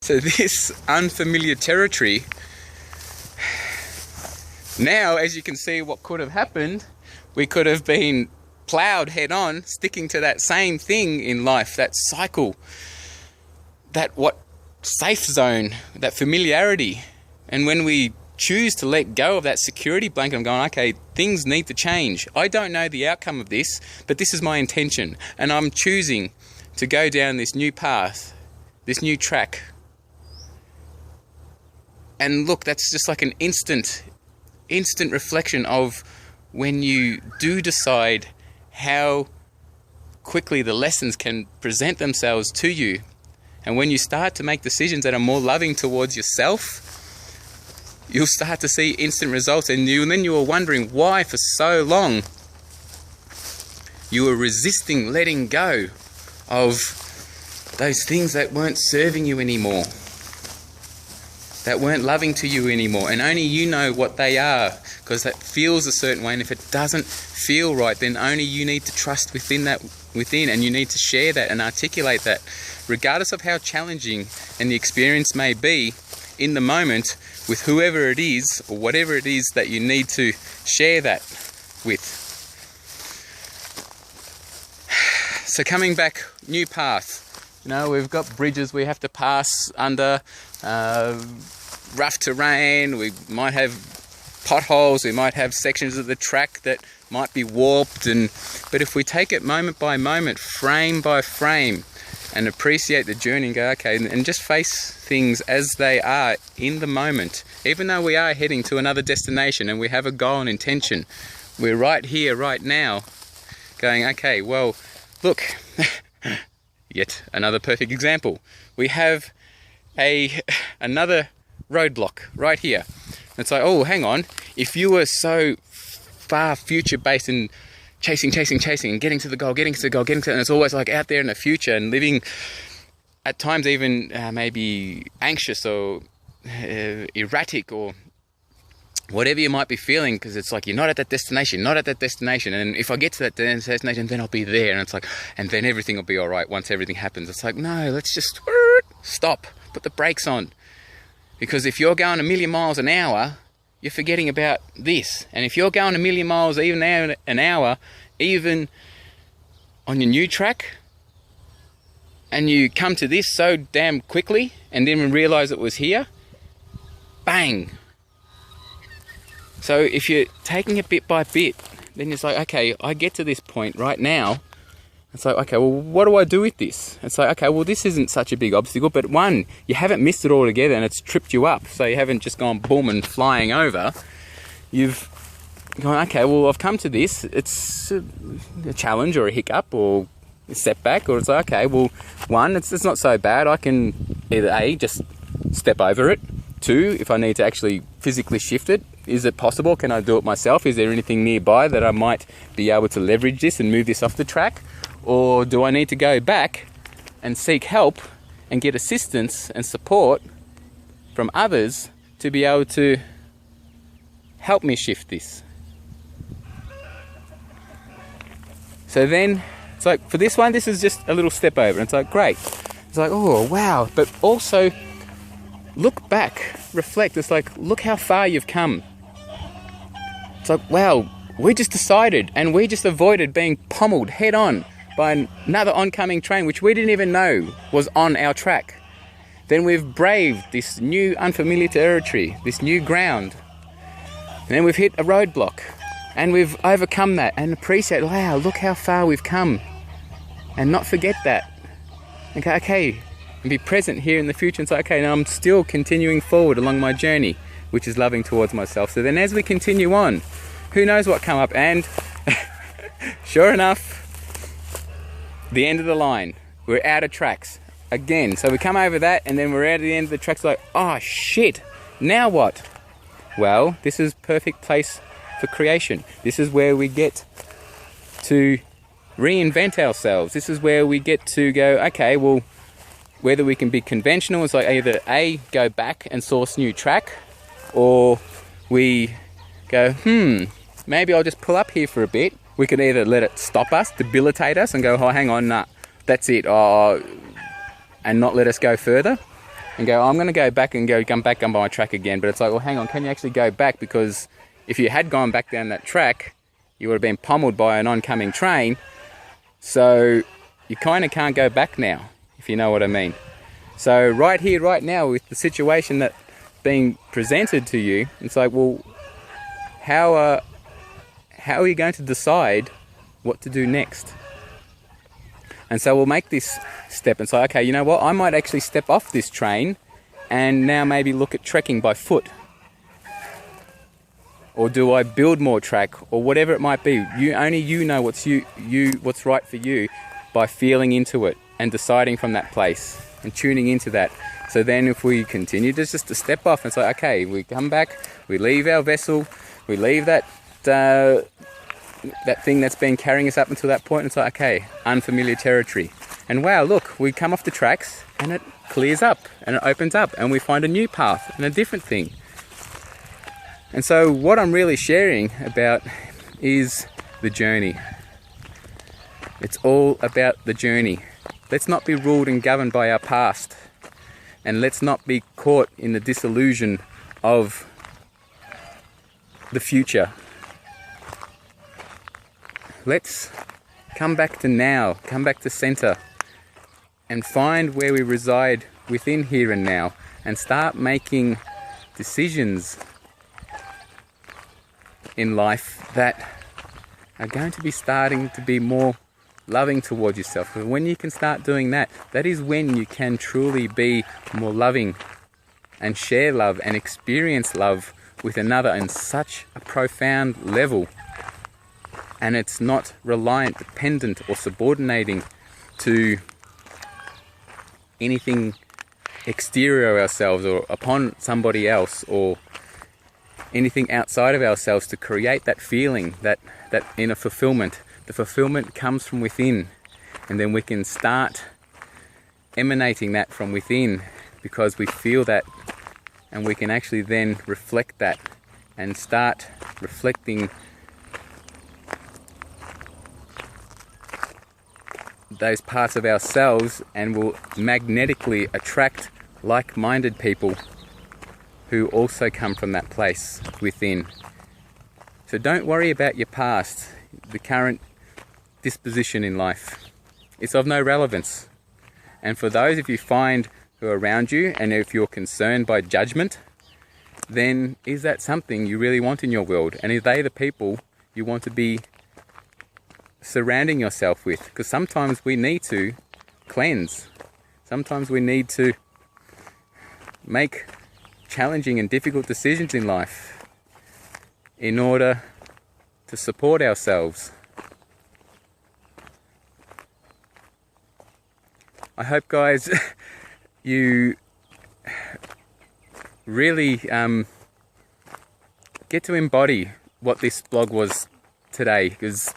So this unfamiliar territory, now as you can see what could have happened, we could have been ploughed head on, sticking to that same thing in life, that cycle, that safe zone, that familiarity. And when we choose to let go of that security blanket, I'm going, okay, things need to change. I don't know the outcome of this, but this is my intention. And I'm choosing to go down this new path, this new track. And look, that's just like an instant reflection of when you do decide how quickly the lessons can present themselves to you. And when you start to make decisions that are more loving towards yourself, you'll start to see instant results. And then you were wondering why for so long you were resisting letting go of those things that weren't serving you anymore, that weren't loving to you anymore. And only you know what they are, because that feels a certain way. And if it doesn't feel right, then only you need to trust within, and you need to share that and articulate that, regardless of how challenging and the experience may be in the moment, with whoever it is or whatever it is that you need to share that with. So coming back, new path. You know, we've got bridges we have to pass under, rough terrain, we might have potholes, we might have sections of the track that might be warped, but if we take it moment by moment, frame by frame, and appreciate the journey and go, okay, and just face things as they are in the moment, even though we are heading to another destination and we have a goal and intention, we're right here, right now, going, okay, well, look, yet another perfect example. We have another roadblock right here. It's like, oh, hang on, if you were so far future-based and chasing and getting to the goal, and it's always like out there in the future and living at times even maybe anxious or erratic or whatever you might be feeling, because it's like you're not at that destination, and if I get to that destination, then I'll be there, and it's like, and then everything will be all right once everything happens. It's like, no, let's just stop, put the brakes on, because if you're going 1,000,000 miles an hour, you're forgetting about this. And if you're going 1,000,000 miles even an hour, even on your new track, and you come to this so damn quickly and then realize it was here, bang. So if you're taking it bit by bit, then it's like, okay, I get to this point right now. It's like, okay, well, what do I do with this? It's like, okay, well, this isn't such a big obstacle, but one, you haven't missed it altogether and it's tripped you up. So you haven't just gone boom and flying over. You've gone, okay, well, I've come to this. It's a challenge or a hiccup or a setback, or it's like, okay, well, one, it's not so bad. I can either A, just step over it. Two, if I need to actually physically shift it, is it possible? Can I do it myself? Is there anything nearby that I might be able to leverage this and move this off the track? Or do I need to go back and seek help and get assistance and support from others to be able to help me shift this? So then, it's like, for this one, this is just a little step over. And it's like, great. It's like, oh, wow. But also, look back, reflect. It's like, look how far you've come. It's like, wow, we just decided and we just avoided being pummeled head on by another oncoming train, which we didn't even know was on our track. Then we've braved this new unfamiliar territory, this new ground. And then we've hit a roadblock and we've overcome that and appreciate, wow, look how far we've come. And not forget that. And go, okay, and be present here in the future and say, okay, now I'm still continuing forward along my journey, which is loving towards myself. So then as we continue on, who knows what come up, and sure enough, the end of the line, we're out of tracks again. So we come over that and then we're out at the end of the tracks, like, oh shit, now what? Well, this is perfect place for creation. This is where we get to reinvent ourselves. This is where we get to go, okay, well, whether we can be conventional, it's like either A, go back and source new track, or we go, maybe I'll just pull up here for a bit. We could either let it stop us, debilitate us, and go, oh, hang on, nah, that's it, and not let us go further. and go, I'm going to go back and come back on my track again. But it's like, well, hang on, can you actually go back? Because if you had gone back down that track, you would have been pummeled by an oncoming train. So you kind of can't go back now, if you know what I mean. So right here, right now, with the situation that's being presented to you, it's like, well, how are you going to decide what to do next? And so we'll make this step and say, okay, you know what, I might actually step off this train and now maybe look at trekking by foot. Or do I build more track, or whatever it might be. Only you know what's what's right for you by feeling into it and deciding from that place and tuning into that. So then if we continue just to step off and say, okay, we come back, we leave our vessel, we leave that thing that's been carrying us up until that point, and it's like, okay, unfamiliar territory. And wow, look, we come off the tracks and it clears up and it opens up and we find a new path and a different thing. And so what I'm really sharing about is the journey. It's all about the journey. Let's not be ruled and governed by our past, and let's not be caught in the disillusion of the future. Let's come back to now, come back to center, and find where we reside within here and now, and start making decisions in life that are going to be starting to be more loving towards yourself. And when you can start doing that, that is when you can truly be more loving and share love and experience love with another in such a profound level. And it's not reliant, dependent, or subordinating to anything exterior of ourselves or upon somebody else or anything outside of ourselves to create that feeling, that inner fulfillment. The fulfillment comes from within, and then we can start emanating that from within because we feel that, and we can actually then reflect that and start reflecting those parts of ourselves, and will magnetically attract like-minded people who also come from that place within. So don't worry about your past, the current disposition in life. It's of no relevance. And for those of you find who are around you, and if you're concerned by judgment, then is that something you really want in your world? And are they the people you want to be surrounding yourself with? Because sometimes we need to cleanse. Sometimes we need to make challenging and difficult decisions in life in order to support ourselves. I hope, guys, you really get to embody what this blog was today, because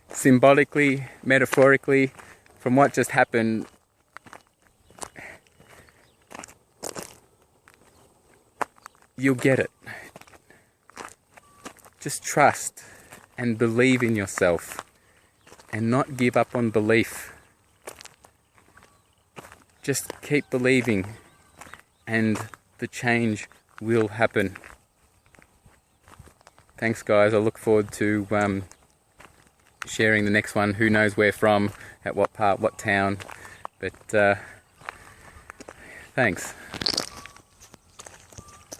symbolically, metaphorically, from what just happened, you'll get it. Just trust and believe in yourself and not give up on belief. Just keep believing and the change will happen. Thanks, guys. I look forward to sharing the next one. Who knows where from, at what part, what town, but thanks.